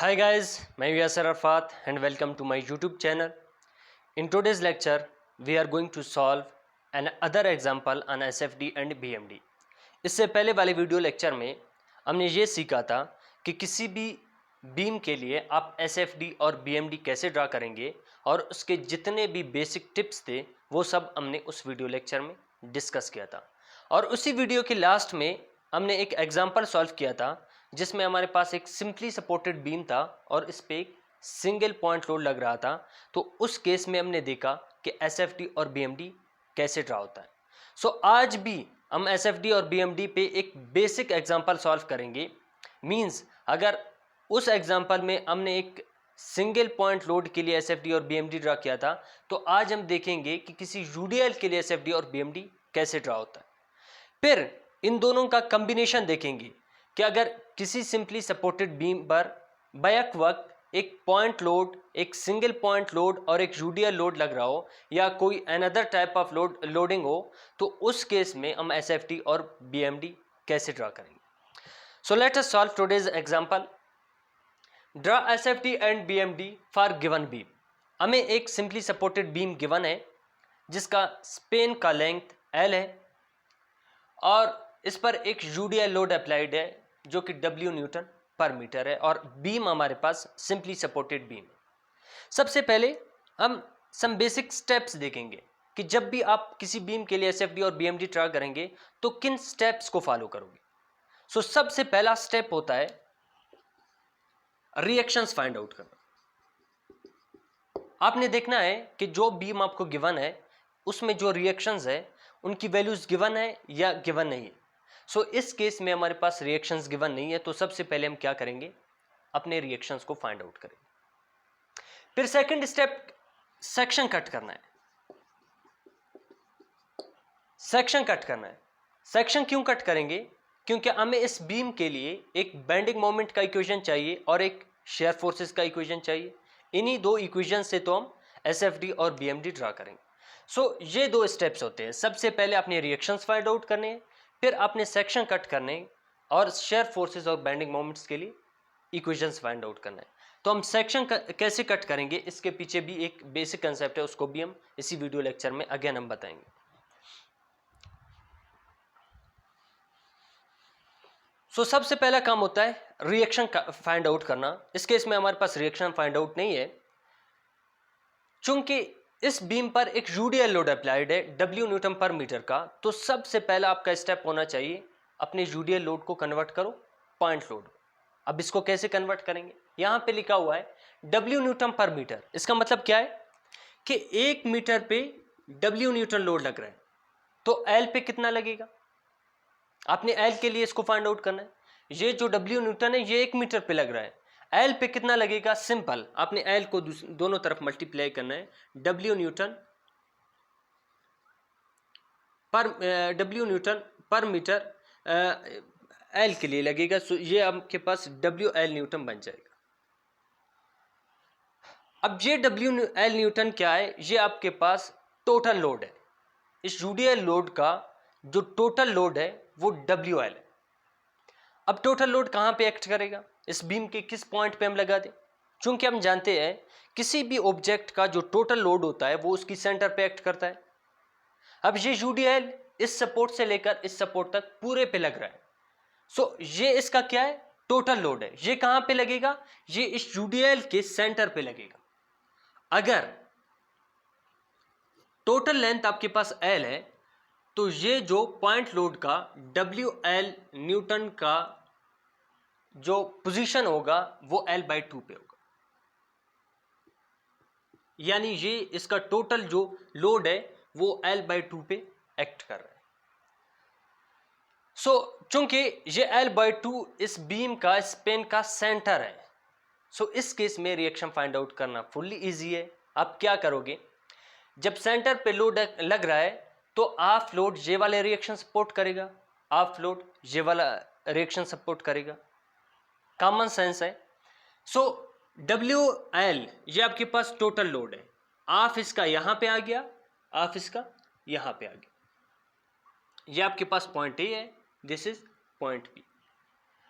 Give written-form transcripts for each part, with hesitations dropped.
Hi guys, मैं Yasser Arfat and welcome to my YouTube channel. In today's lecture, we are going to solve another example on SFD and BMD. इससे पहले वाले video lecture में हमने ये सीखा था कि किसी भी बीम के लिए आप SFD और BMD कैसे ड्रा करेंगे और उसके जितने भी बेसिक टिप्स थे वो सब हमने उस वीडियो लेक्चर में डिस्कस किया था। और उसी वीडियो के लास्ट में हमने एक एग्जांपल सॉल्व किया था जिसमें हमारे पास एक सिंपली सपोर्टेड बीम था और इस पे एक सिंगल पॉइंट लोड लग रहा था। तो उस केस में हमने देखा कि SFD और BMD कैसे ड्रा होता है। सो आज भी हम SFD और BMD पे एक बेसिक एग्जांपल सॉल्व करेंगे। मींस अगर उस एग्जांपल में हमने एक सिंगल पॉइंट लोड के लिए SFD और BMD ड्रा किया था, तो आज हम देखेंगे कि किसी UDL के लिए SFD और BMD कैसे ड्रा होता है। फिर इन दोनों का कॉम्बिनेशन देखेंगे कि अगर किसी सिंपली सपोर्टेड बीम पर बैक वक्त एक पॉइंट लोड, एक सिंगल पॉइंट लोड और एक यूडीएल लोड लग रहा हो या कोई अनदर टाइप ऑफ लोडिंग हो, तो उस केस में हम एसएफडी और बीएमडी कैसे ड्रा करेंगे। So let us solve today's example. Draw SFD and BMD for given beam. हमें एक सिंपली सपोर्टेड बीम गिवन है जिसका स्पेन का लेंथ एल है और इस पर एक यूडीएल लोड अप्लाइड है जो कि W न्यूटन पर मीटर है और बीम हमारे पास सिंपली सपोर्टेड बीम है। सबसे पहले हम सम बेसिक स्टेप्स देखेंगे कि जब भी आप किसी बीम के लिए एसएफडी और बीएमडी ड्रा करेंगे तो किन स्टेप्स को फॉलो करोगे। सो सबसे पहला स्टेप होता है रिएक्शंस फाइंड आउट करना। आपने देखना है कि जो बीम आपको गिवन है उसमें जो रिएक्शंस है उनकी वैल्यूज गिवन है या गिवन नहीं है। सो इस केस में हमारे पास रिएक्शंस गिवन नहीं है, तो सबसे पहले हम क्या करेंगे, अपने रिएक्शंस को फाइंड आउट करेंगे। फिर सेकंड स्टेप सेक्शन कट करना है। सेक्शन कट करना है। सेक्शन क्यों कट करेंगे, क्योंकि हमें इस बीम के लिए एक बेंडिंग मोमेंट का इक्वेशन चाहिए और एक शेयर फोर्सेस का इक्वेशन चाहिए। इन्हीं दो इक्वेशन से तो हम एसएफडी और बीएमडी ड्रा करेंगे। सो ये दो स्टेप्स होते हैं। सबसे पहले अपने रिएक्शंस फाइंड आउट करने हैं, फिर आपने सेक्शन कट करने और शेयर फोर्सेस और बेंडिंग मोमेंट्स के लिए इक्वेशंस फाइंड आउट करना है। तो हम सेक्शन कैसे कट करेंगे, इसके पीछे भी एक बेसिक कंसेप्ट है, उसको भी हम इसी वीडियो लेक्चर में अगेन हम बताएंगे। सो सबसे पहला काम होता है रिएक्शन फाइंड आउट करना। इस केस में हमारे पास रिएक्शन फाइंड आउट नहीं है चूंकि इस बीम पर एक यूडीएल लोड अप्लाइड है W न्यूटन पर मीटर का। तो सबसे पहला आपका स्टेप होना चाहिए अपने यूडीएल लोड को कन्वर्ट करो पॉइंट लोड। अब इसको कैसे कन्वर्ट करेंगे, यहां पे लिखा हुआ है W न्यूटन पर मीटर। इसका मतलब क्या है कि 1 मीटर पे W न्यूटन लोड लग रहा है, तो L पे कितना लगेगा, आपने L के लिए इसको फाइंड आउट करना है। ये जो W न्यूटन है ये 1 मीटर पे लग रहा है, L पे कितना लगेगा, सिंपल आपने L को दोनों तरफ मल्टीप्लाई करना है। W न्यूटन पर मीटर L के लिए लगेगा। सो ये आपके पास WL न्यूटन बन जाएगा। अब ये WL न्यूटन क्या है, ये आपके पास टोटल लोड है। इस यूडीएल लोड का जो टोटल लोड है वो WL है। अब टोटल लोड कहां पे एक्ट करेगा, इस बीम के किस पॉइंट पे हम लगा दें। चूंकि हम जानते हैं किसी भी ऑब्जेक्ट का जो टोटल लोड होता है वो उसकी सेंटर पे एक्ट करता है। अब ये यूडीएल इस सपोर्ट से लेकर इस सपोर्ट तक पूरे पे लग रहा है। सो ये इसका क्या है, टोटल लोड है। ये कहां पे लगेगा, ये इस यूडीएल के सेंटर पे लगेगा। अगर टोटल लेंथ आपके पास L है तो ये जो पॉइंट लोड का WL न्यूटन का जो पोजीशन होगा वो L/2 पे होगा, यानी ये इसका टोटल जो लोड है वो L/2 पे एक्ट कर रहा है। सो चूंकि ये L/2 इस बीम का स्पेन का सेंटर है, सो इस केस में रिएक्शन फाइंड आउट करना फुल्ली इजी है। आप क्या करोगे, जब सेंटर पे लोड लग रहा है तो ऑफ लोड ये वाले रिएक्शन सपोर्ट करेगा, ऑफ लोड ये वाला रिएक्शन सपोर्ट करेगा। कॉमन सेंस है। सो WL ये आपके पास टोटल लोड है, ऑफ इसका यहां पे आ गया, ऑफ इसका यहां पे आ गया। ये आपके पास पॉइंट A है, दिस इज पॉइंट B।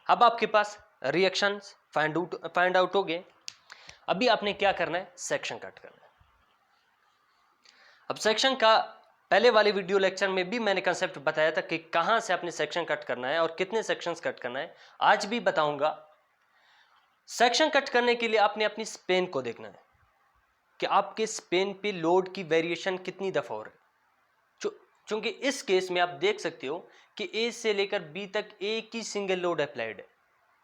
अब आपके पास रिएक्शंस फाइंड आउट हो गए। अभी आपने क्या करना है, सेक्शन कट करना है। अब सेक्शन का पहले वाले वीडियो लेक्चर में भी मैंने कंसेप्ट बताया था कि कहां से आपने सेक्शन कट करना है और कितने सेक्शंस कट करना है, आज भी बताऊंगा। सेक्शन कट करने के लिए आपने अपनी स्पेन को देखना है कि आपके स्पेन पे लोड की वेरिएशन कितनी दफा हो रही है। चूंकि इस केस में आप देख सकते हो कि ए से लेकर बी तक एक ही सिंगल लोड अप्लाइड है,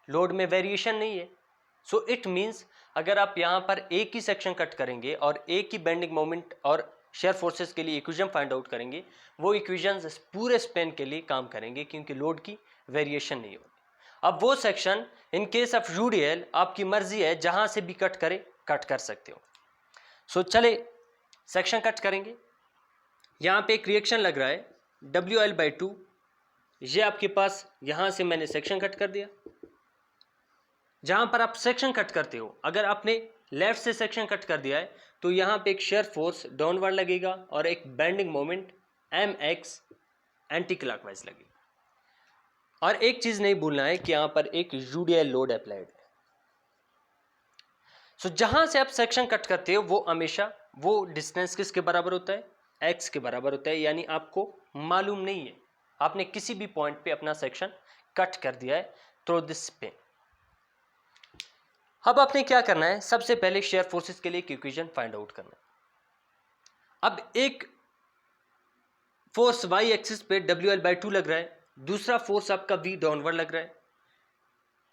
लोड में वेरिएशन नहीं है। सो इट मींस अगर आप यहां पर एक ही सेक्शन कट करेंगे और एक ही बेंडिंग मोमेंट और शेयर फोर्सेस के लिए इक्वेशन फाइंड आउट करेंगे, वो इक्वेशंस पूरे स्पेन के लिए काम करेंगे क्योंकि लोड की वेरिएशन नहीं होगी। अब वो section in case of UDL आपकी मर्जी है, जहां से भी कट करे कट कर सकते हो। सो चले सेक्शन कट करेंगे। यहां पे एक रिएक्शन लग रहा है WL/2, ये आपके पास यहां से मैंने सेक्शन कट कर दिया। जहां पर आप सेक्शन कट करते हो, अगर आपने लेफ्ट से सेक्शन कट कर दिया है तो यहां पे एक शेयर फोर्स डाउनवर्ड लगेगा और एक bending moment mx anti clockwise लगेगा। और एक चीज नहीं भूलना है कि यहां पर एक यूडीएल लोड अप्लाइड है। सो जहां से आप सेक्शन कट करते हो वो हमेशा वो डिस्टेंस किसके बराबर होता है, x के बराबर होता है। यानी आपको मालूम नहीं है, आपने किसी भी पॉइंट पे अपना सेक्शन कट कर दिया है थ्रू दिस पेन। अब आपने क्या करना है, सबसे पहले शेयर फोर्सेस के लिए एक इक्वेशन फाइंड आउट करना है। अब एक फोर्स वाई एक्सिस पे WL/2 लग रहा है, दूसरा फोर्स आपका V डाउनवर्ड लग रहा है,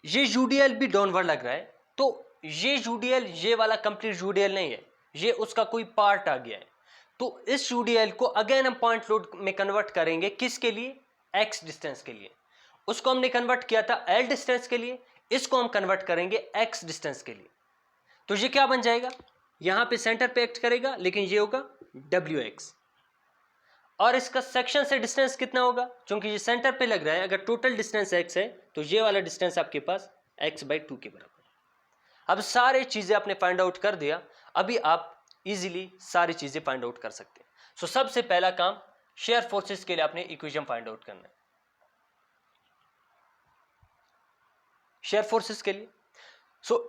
ये यूडीएल भी डाउनवर्ड लग रहा है। तो ये यूडीएल ये वाला कंप्लीट यूडीएल नहीं है, ये उसका कोई पार्ट आ गया है। तो इस यूडीएल को अगेन हम पॉइंट लोड में कन्वर्ट करेंगे, किसके लिए, x डिस्टेंस के लिए। उसको हमने कन्वर्ट किया था L डिस्टेंस के लिए, इसको हम कन्वर्ट करेंगे x डिस्टेंस के लिए। तो ये क्या बन जाएगा, यहां पे सेंटर पे एक्ट करेगा लेकिन ये होगा WX, और इसका सेक्शन से डिस्टेंस कितना होगा, क्योंकि ये सेंटर पे लग रहा है। अगर टोटल डिस्टेंस x है तो ये वाला डिस्टेंस आपके पास x/2 के बराबर है। अब सारी चीजें आपने फाइंड आउट कर दिया, अभी आप इजीली सारी चीजें फाइंड आउट कर सकते हैं। सो सबसे पहला काम, शेयर फोर्सेस के लिए आपने इक्वेशन फाइंड आउट करना है। शेयर फोर्सेस के लिए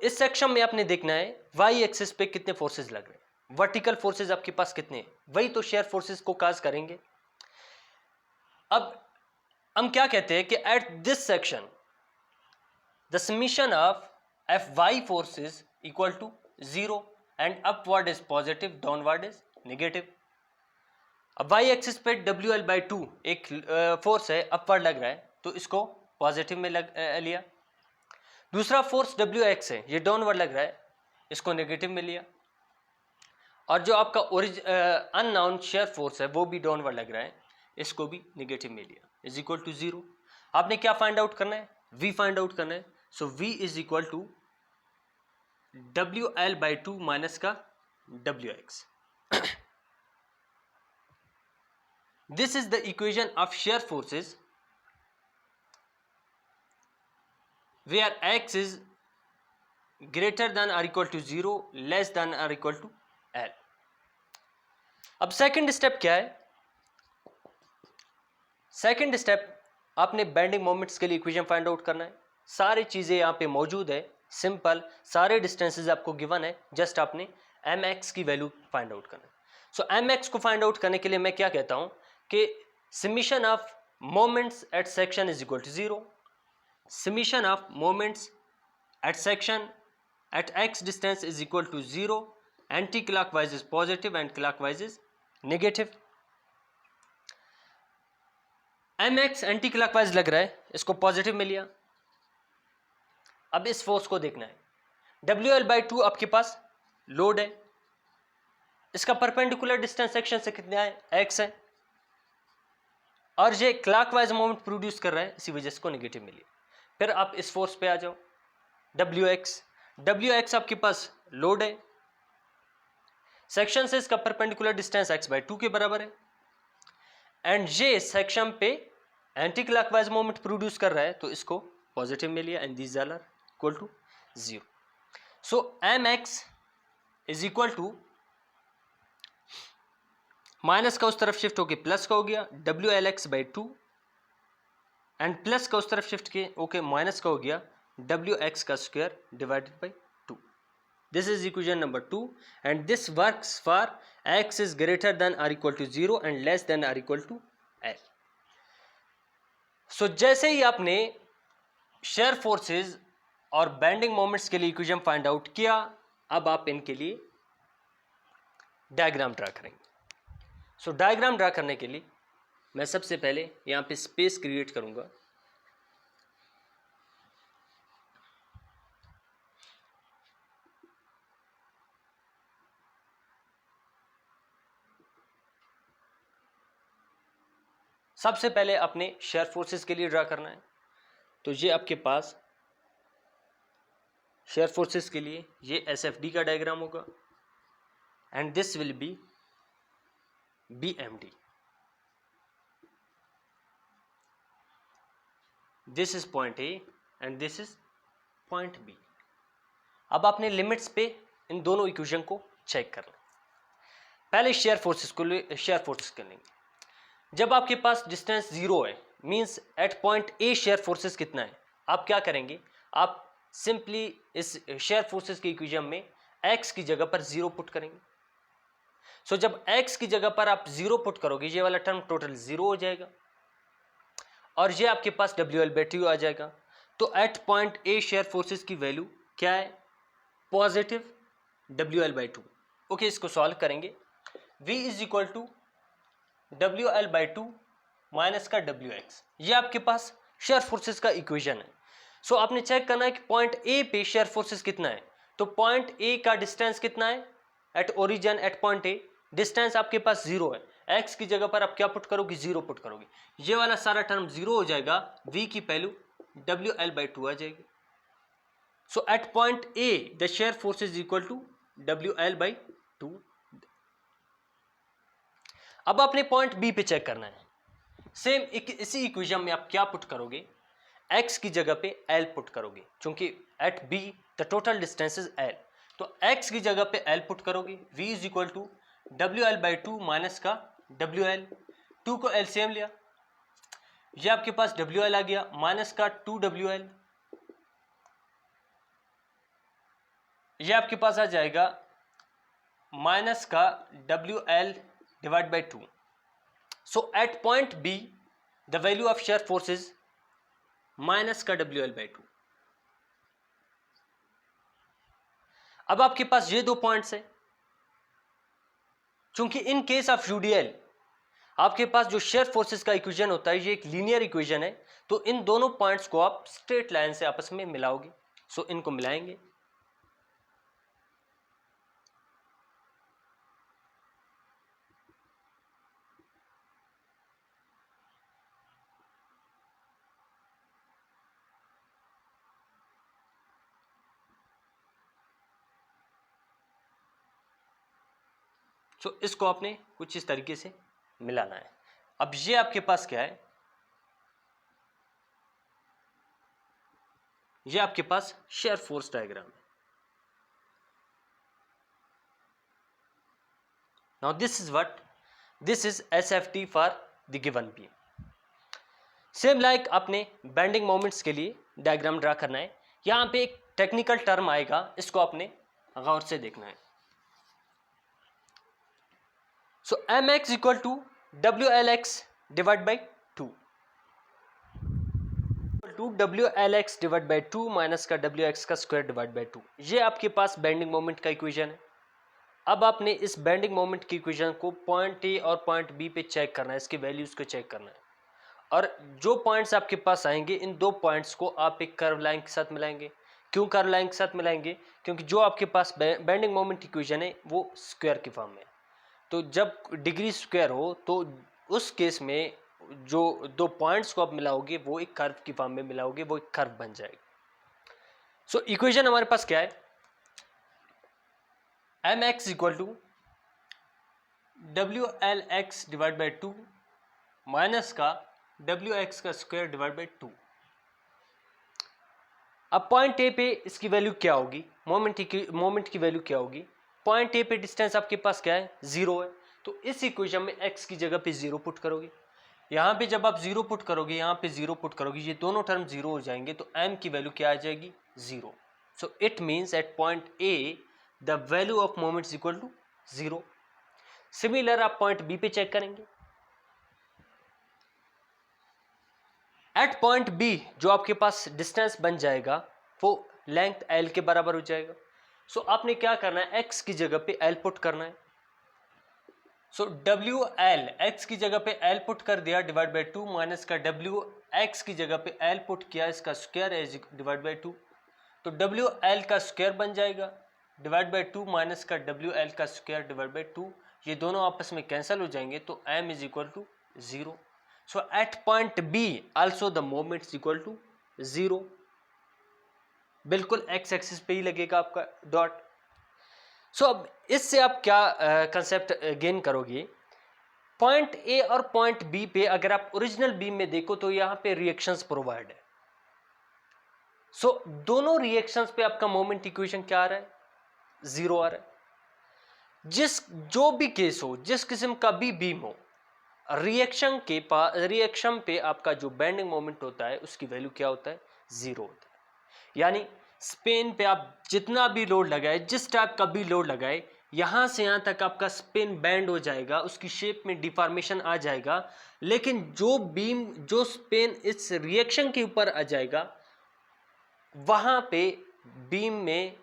इस सेक्शन में आपने देखना है वाई एक्सिस पे कितने फोर्सेस लग रहे हैं, वर्टिकल फोर्सेस आपके पास कितने हैं, वही तो शेयर फोर्सेस को काज करेंगे। अब हम क्या कहते हैं कि at this section the summation of Fy forces equal to 0 and upward is positive, downward is negative. अब वाई एक्सिस पे WL/2 एक फोर्स है, अपवर्ड लग रहा है, तो इसको पॉजिटिव में लिया। दूसरा फोर्स WX है, ये डाउनवर्ड लग रहा है, इसको नेगेटिव में लिया। और जो आपका अननोन शेयर फोर्स है वो भी डाउनवर्ड लग रहा है, इसको भी नेगेटिव में लिया, इज इक्वल टू 0। आपने क्या फाइंड आउट करना है, V फाइंड आउट करना है। So V is equal to WL/2 minus का WX। This is the equation of shear forces where x is greater than or equal to 0, less than or equal to L। अब second step क्या है, second step आपने bending moments के लिए equation find out करना है। सारी चीजें यहाँ पे मौजूद है, सिंपल, सारे डिस्टेंसेस आपको गिवन है, जस्ट आपने mx की वैल्यू फाइंड आउट करना है। सो mx को फाइंड आउट करने के लिए मैं क्या कहता हूँ कि summation of moments at section is equal to 0, summation of moments at section at x distance is equal to 0, anti-clockwise is positive and clockwise is negative। mx anti clockwise लग रहा है, इसको पॉजिटिव में लिया। अब इस फोर्स को देखना है, WL/2 आपके पास लोड है, इसका परपेंडिकुलर डिस्टेंस सेक्शन से कितना है, x है, और ये क्लॉकवाइज मोमेंट प्रोड्यूस कर रहा है, इसी वजह से इसको नेगेटिव में लिया। फिर आप इस फोर्स पे आ जाओ, WX आपके पास लोड है, सेक्शन से इसका परपेंडिकुलर डिस्टेंस x/2 के बराबर है, एंड ये सेक्शन पे एंटी क्लॉकवाइज मोमेंट प्रोड्यूस कर रहा है, तो इसको पॉजिटिव में लिया, and this are equal to 0। So mx is equal to minus का उस तरफ शिफ्ट होके प्लस का हो गया WLX/2, एंड प्लस का उस तरफ शिफ्ट के ओके माइनस का हो गया wx का square divided by 2. This is equation number 2 and this works for x is greater than or equal to 0 and less than or equal to L. So जैसे ही आपने शेयर फोर्सेस और bending moments के लिए equation find out किया, अब आप इनके लिए डायग्राम ड्रा करेंगे. सो डायग्राम ड्रा करने के लिए मैं सबसे पहले यहाँ पे स्पेस क्रिएट करूँगा. सबसे पहले अपने शेयर फोर्सेस के लिए ड्रा करना है. तो ये आपके पास शेयर फोर्सेस के लिए ये एसएफडी का डायग्राम होगा and this will be BMD. This is point A and this is point B. अब आपने लिमिट्स पे इन दोनों इक्वेशन को चेक करना. पहले शेयर फोर्सेस कर लेंगे. जब आपके पास डिस्टेंस 0 है, means at point A shear forces कितना है, आप क्या करेंगे, आप सिंपली इस शेयर फोर्सेस के इक्वेशन में x की जगह पर 0 पुट करेंगे. सो जब x की जगह पर आप 0 पुट करोगे, ये वाला टर्म टोटल 0 हो जाएगा और ये आपके पास WL/2 आ जाएगा. तो at point A shear forces की वैल्यू क्या है, पॉजिटिव WL/2. ओके, इसको सॉल्व करेंगे. V is equal to WL/2 minus का WX. ये आपके पास शेयर फोर्सेस का इक्वेशन है. सो आपने चेक करना है कि पॉइंट ए पे शेयर फोर्सेस कितना है. तो पॉइंट ए का डिस्टेंस कितना है at origin, at point A distance आपके पास 0 है. एक्स की जगह पर आप क्या पुट करोगे, 0 पुट करोगे. ये वाला सारा टर्म 0 हो जाएगा, V की वैल्यू WL/2 आ जाएगी. So at point A the shear force is equal to WL/2. अब आपने पॉइंट बी पे चेक करना है. सेम इसी इक्वेशन में आप क्या पुट करोगे, x की जगह पे L पुट करोगे, क्योंकि at B the total distance is L. तो x की जगह पे L पुट करोगे. V is equal to WL/2 minus का WL. 2 को LCM लिया, ये आपके पास WL आ गया माइनस का 2WL. ये आपके पास आ जाएगा माइनस का WL divide by 2. So at point B the value of shear force is minus का WL/2. अब आपके पास ये 2 पॉइंट्स है. चूंकि इन केस ऑफ UDL आपके पास जो शेयर फोर्सेस का इक्वेशन होता है ये एक लीनियर इक्वेशन है, तो इन दोनों पॉइंट्स को आप स्ट्रेट लाइन से आपस में मिलाओगे. सो इनको मिलाएंगे. तो इसको आपने कुछ इस तरीके से मिलाना है. अब ये आपके पास क्या है, ये आपके पास शेयर फोर्स डायग्राम है. Now this is what, this is SFT for the given beam. Same like आपने बेंडिंग मोमेंट्स के लिए डायग्राम ड्रा करना है. यहां पे एक टेक्निकल टर्म आएगा, इसको आपने गौर से देखना है. So mx equal to WLX divided by 2 to WLX divided by 2 minus का WX का स्क्वायर डिवाइड बाई 2. ये आपके पास बेंडिंग मोमेंट का इक्वेशन है. अब आपने इस बेंडिंग मोमेंट की इक्वेशन को पॉइंट ए और पॉइंट बी पे चेक करना है, इसकी वैल्यूज को चेक करना है. और जो पॉइंट्स आपके पास आएंगे, इन 2 पॉइंट्स को आप एक कर्व लाइन के साथ मिलाएंगे. क्यों कर्व लाइन के साथ मिलाएंगे, क्योंकि जो आपके पास बेंडिंग मोमेंट इक्वेशन है वो स्क्वायर की फॉर्म में है. तो जब डिग्री स्क्वायर हो तो उस केस में जो 2 पॉइंट्स को आप मिलाओगे वो एक कर्व की फॉर्म में मिलाओगे, वो एक कर्व बन जाएगा. सो इक्वेशन हमारे पास क्या है, mx equal to WLX divide by 2 minus का WX का स्क्वायर डिवाइड बाई 2. अब पॉइंट ए पे इसकी वैल्यू क्या होगी, मोमेंट की वैल्यू क्या होगी. पॉइंट ए पे डिस्टेंस आपके पास क्या है, 0 है. तो इस इक्वेशन में x की जगह पे 0 पुट करोगे. यहाँ पे जब आप जीरो पुट करोगे, यहाँ पे जीरो पुट करोगे, ये दोनों टर्म जीरो हो जाएंगे, तो m की वैल्यू क्या आ जाएगी, zero. So it means at point A the value of moment is equal to zero. Similar आप पॉइंट बी पे चेक करेंगे. एट पॉइंट बी जो आपके पास डिस्टेंस बन जाएगा वो लेंथ एल के बराबर हो जाएगा. सो आपने क्या करना है, एक्स की जगह पे एल पुट करना है. सो डब्ल्यू एल, एक्स की जगह पे एल पुट कर दिया डिवाइड बाई टू, माइनस का डब्ल्यू एक्स की जगह पे एल पुट किया, इसका स्क्वायर है डिवाइड बाई टू. तो डब्ल्यू एल का स्क्वायर बन जाएगा डिवाइड बाई टू, माइनस का डब्ल्यू एल का स्क्वायर डिवाइड बाई टू. ये दोनों आपस में कैंसिल हो जाएंगे, तो m is equal to zero. So at point B also the moment is equal to zero. बिल्कुल एक्स एक्सिस पे ही लगेगा आपका डॉट. सो अब इससे आप क्या कंसेप्ट गेन करोगे, पॉइंट ए और पॉइंट बी पे अगर आप ओरिजिनल बीम में देखो तो यहां पे रिएक्शंस प्रोवाइड है. सो दोनों रिएक्शंस पे आपका मोमेंट इक्वेशन क्या आ रहा है, जीरो आ रहा है. जो भी केस हो, जिस किस्म का भी बीम हो, रिएक्शन पे आपका जो बेंडिंग मोमेंट होता है उसकी वैल्यू क्या होता है, जीरो होता है. यानी स्पेन पे आप जितना भी लोड लगाए, जिस टाइप का भी लोड लगाए, यहां से यहां तक आपका स्पेन बैंड हो जाएगा, उसकी शेप में डिफॉर्मेशन आ जाएगा. लेकिन जो स्पेन इस रिएक्शन के ऊपर आ जाएगा, वहां पे बीम में,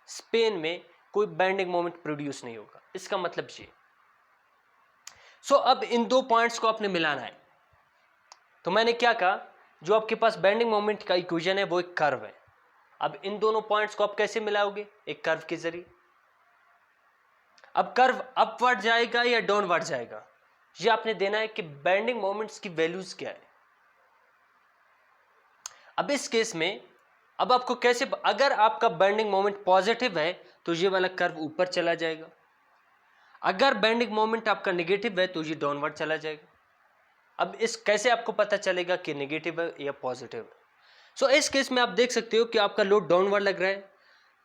स्पेन में कोई बेंडिंग मोमेंट प्रोड्यूस नहीं होगा. इसका मतलब ये. सो अब इन दो पॉइंट्स को आपने मिलाना है. तो मैंने क्या कहा, जो आपके पास बेंडिंग मोमेंट का इक्वेशन है वो एक कर्व है. अब इन दोनों पॉइंट्स को आप कैसे मिलाओगे, एक कर्व के जरिए. अब कर्व अपवर्ड जाएगा या डाउनवर्ड जाएगा, ये आपने देना है कि बेंडिंग मोमेंट्स की वैल्यूज क्या है. अब इस केस में अब आपको कैसे, अगर आपका बेंडिंग मोमेंट पॉजिटिव है तो ये वाला कर्व ऊपर चला जाएगा, अगर बेंडिंग मोमेंट आपका नेगेटिव है तो ये डाउनवर्ड चला जाएगा. अब इस कैसे आपको पता चलेगा कि नेगेटिव है या पॉजिटिव है. सो इस केस में आप देख सकते हो कि आपका लोड डाउनवर्ड लग रहा है,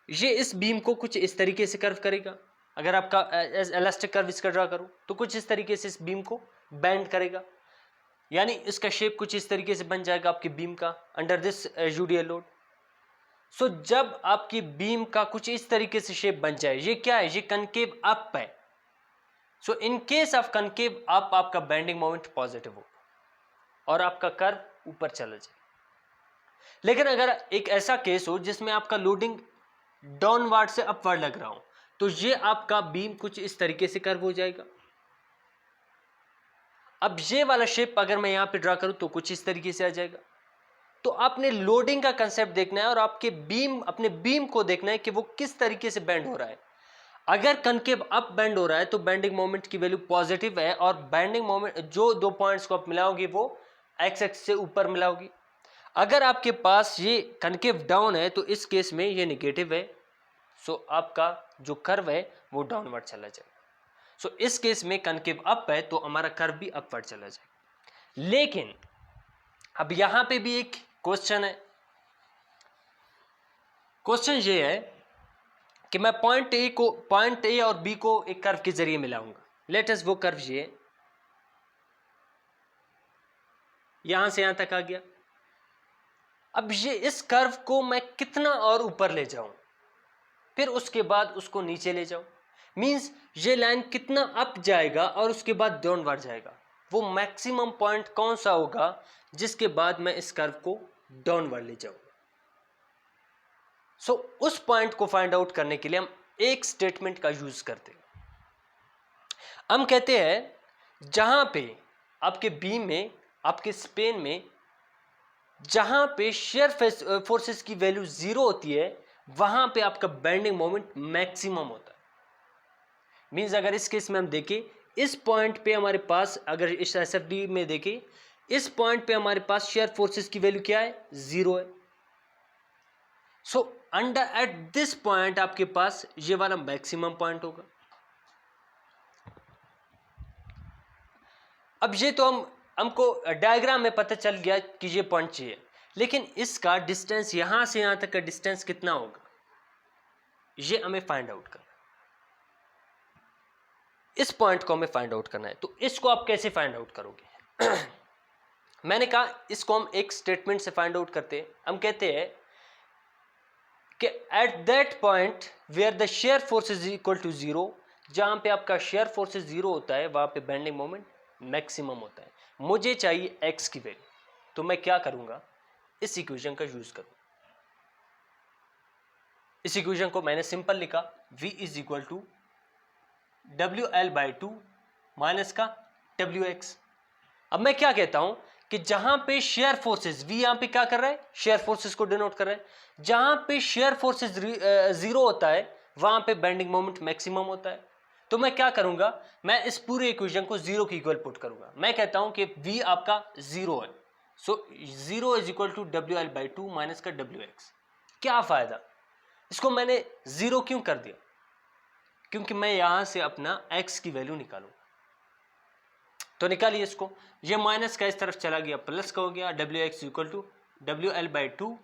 ये इस बीम को कुछ इस तरीके से कर्व करेगा. अगर आपका इलास्टिक कर्व इसका ड्रा करो तो कुछ इस तरीके से इस बीम को बेंड करेगा, यानी इसका शेप कुछ इस तरीके से बन जाएगा आपकी बीम का अंडर दिस यूडीएल लोड. सो जब आपकी बीम का कुछ इस तरीके से शेप बन जाए, ये क्या है, ये कनकेव अप है. So in case of concave up आपका बेंडिंग मोमेंट पॉजिटिव हो और आपका कर्व ऊपर चला जाए. लेकिन अगर एक ऐसा केस हो जिसमें आपका लोडिंग डाउनवर्ड से अपवर्ड लग रहा हो, तो ये आपका बीम कुछ इस तरीके से कर्व हो जाएगा. अब ये वाला शेप अगर मैं यहां पे ड्रा करूं तो कुछ इस तरीके से आ जाएगा. तो आपने लोडिंग का कंसेप्ट देखना है और आपके अपने बीम को देखना है कि वो किस तरीके से बेंड हो रहा है. अगर कनकेव अप बेंड हो रहा है तो बेंडिंग मोमेंट की वैल्यू पॉजिटिव है, और बेंडिंग मोमेंट जो दो पॉइंट्स को आप मिलाओगे वो एक्स एक्सिस से ऊपर मिलाओगी. अगर आपके पास ये कनकेव डाउन है तो इस केस में ये नेगेटिव है, सो आपका जो कर्व है वो डाउनवर्ड चला जाएगा. सो इस केस में कनकेव अप है तो हमारा कर्व भी अपवर्ड चला जाएगा. लेकिन अब यहां पे भी एक क्वेश्चन है. क्वेश्चन ये है कि मैं पॉइंट ए और बी को एक कर्व के जरिए मिलाऊंगा. लेट अस वो कर्व ये यहां से यहां तक आ गया. अब ये इस कर्व को मैं कितना और ऊपर ले जाऊं, फिर उसके बाद उसको नीचे ले जाऊं, मींस ये लाइन कितना अप जाएगा और उसके बाद डाउनवर्ड जाएगा, वो मैक्सिमम पॉइंट कौन सा होगा जिसके बाद मैं इस कर्व को डाउनवर्ड ले जाऊंगा. सो उस पॉइंट को फाइंड आउट करने के लिए हम एक स्टेटमेंट का यूज करते हैं. हम कहते हैं जहां पे आपके बीम में, आपके स्पेन में, जहां पे शेयर फोर्सेस की वैल्यू जीरो होती है, वहां पे आपका बेंडिंग मोमेंट मैक्सिमम होता है. मींस अगर इस केस में हम देखें, इस पॉइंट पे हमारे पास, अगर इस एसएफडी में देखें, इस पॉइंट पे हमारे पास शेयर फोर्सेस की वैल्यू क्या है, जीरो है. So under at this point आपके पास ये वाला मैक्सिमम पॉइंट होगा. अब ये तो हमको डायग्राम में पता चल गया कि ये पॉइंट चाहिए, लेकिन इसका डिस्टेंस यहां से यहां तक का डिस्टेंस कितना होगा, ये हमें फाइंड आउट करना है. इस पॉइंट को हमें फाइंड आउट करना है. तो इसको आप कैसे फाइंड आउट करोगे मैंने कहा इसको हम एक स्टेटमेंट से फाइंड आउट करते हैं। हम कहते हैं कि at that point where the shear force is equal to zero, जहां पे आपका शेयर फोर्स जीरो होता है वहां पे बेंडिंग मोमेंट मैक्सिमम होता है। मुझे चाहिए एक्स की वैल्यू, तो मैं क्या करूंगा, इस इक्वेशन का यूज करूंगा। इस इक्वेशन को मैंने सिंपल लिखा, v is equal to W L by two minus का डब्ल्यू एक्स। अब मैं क्या कहता हूं कि जहां पे शेयर फोर्सेस, v यहां पे क्या कर रहा है, शेयर फोर्सेस को डिनोट कर रहा है। जहां पे शेयर फोर्सेस जीरो होता है वहां पे बेंडिंग मोमेंट मैक्सिमम होता है। तो मैं क्या करूंगा, मैं इस पूरे इक्वेशन को जीरो की इक्वल पुट करूंगा। मैं कहता हूं कि v आपका जीरो है, so zero is equal to W L by two minus का डब्ल्यू एक्स। क्या फायदा, इसको मैंने जीरो क्यों कर दिया, क्योंकि मैं यहां से अपना x की वैल्यू निकालूं। तो निकालिए इसको, ये माइनस का इस तरफ चला गया, प्लस का हो गया, W X equal to W L by two,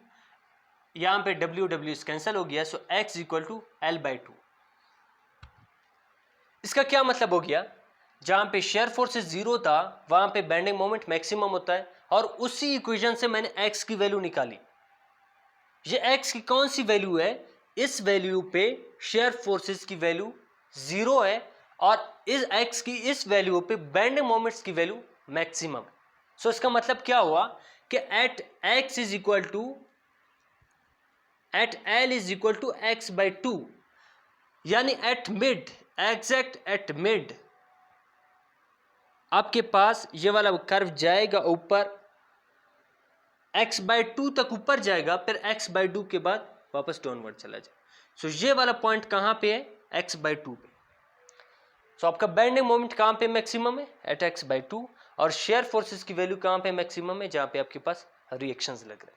यहां पे डब्ल्यू डब्ल्यू कैंसिल हो गया, so x equal to L by two. इसका क्या मतलब हो गया, जहां पे शेयर फोर्सेस जीरो था वहां पे बेंडिंग मोमेंट मैक्सिमम होता है, और उसी इक्वेशन से मैंने x की वैल्यू निकाली। ये x की कौन सी वैल्यू है, इस वैल्यू पे शेयर फोर्सेस की वैल्यू जीरो है, और इस x की इस वैल्यू पे बेंडिंग मोमेंट्स की वैल्यू मैक्सिमम। सो इसका मतलब क्या हुआ कि at x is equal to at l is equal to x by two, यानी at mid, exact at mid आपके पास ये वाला कर्व जाएगा ऊपर, x बाई टू तक ऊपर जाएगा, फिर x बाई टू के बाद वापस डाउनवर्ड चला जाए। सो ये वाला पॉइंट कहां पे है, x बाई टू पे। सो आपका बेंडिंग मोमेंट कहां पे मैक्सिमम है, एट x बाई टू, और शेयर फोर्सेस की वैल्यू कहां पे मैक्सिमम है, जहां पे आपके पास रिएक्शंस लग रहे हैं।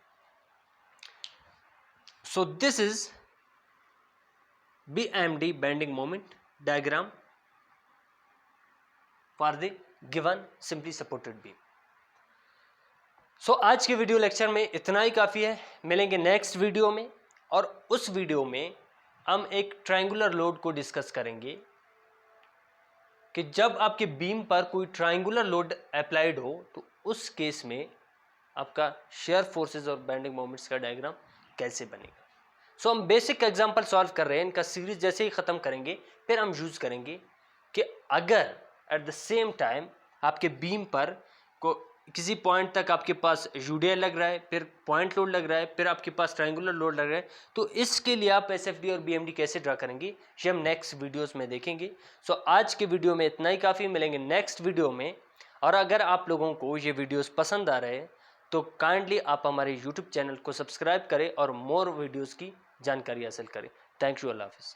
So this is BMD bending moment diagram for the given simply supported beam. सो आज के वीडियो लेक्चर में इतना ही काफ़ी है। मिलेंगे नेक्स्ट वीडियो में, और उस वीडियो में हम एक ट्रायंगुलर लोड को डिस्कस करेंगे कि जब आपके बीम पर कोई ट्रायंगुलर लोड अप्लाइड हो तो उस केस में आपका शेयर फोर्सेस और बेंडिंग मोमेंट्स का डायग्राम कैसे बनेगा। सो हम बेसिक एग्जांपल सॉल्व कर रहे हैं, इनका सीरीज जैसे ही ख़त्म करेंगे फिर हम यूज़ करेंगे कि अगर एट द सेम टाइम आपके बीम पर को किसी पॉइंट तक आपके पास यूडीएल लग रहा है, फिर पॉइंट लोड लग रहा है, फिर आपके पास ट्रायंगुलर लोड लग रहा है, तो इसके लिए आप एसएफडी और बीएमडी कैसे ड्रा करेंगे ये हम नेक्स्ट वीडियोस में देखेंगे। सो आज के वीडियो में इतना ही काफ़ी, मिलेंगे नेक्स्ट वीडियो में। और अगर आप लोगों को ये वीडियोस पसंद आ रहे हैं तो काइंडली आप हमारे यूट्यूब चैनल को सब्सक्राइब करें और मोर वीडियोज़ की जानकारी हासिल करें। थैंक यू, अल्लाह हाफिज़।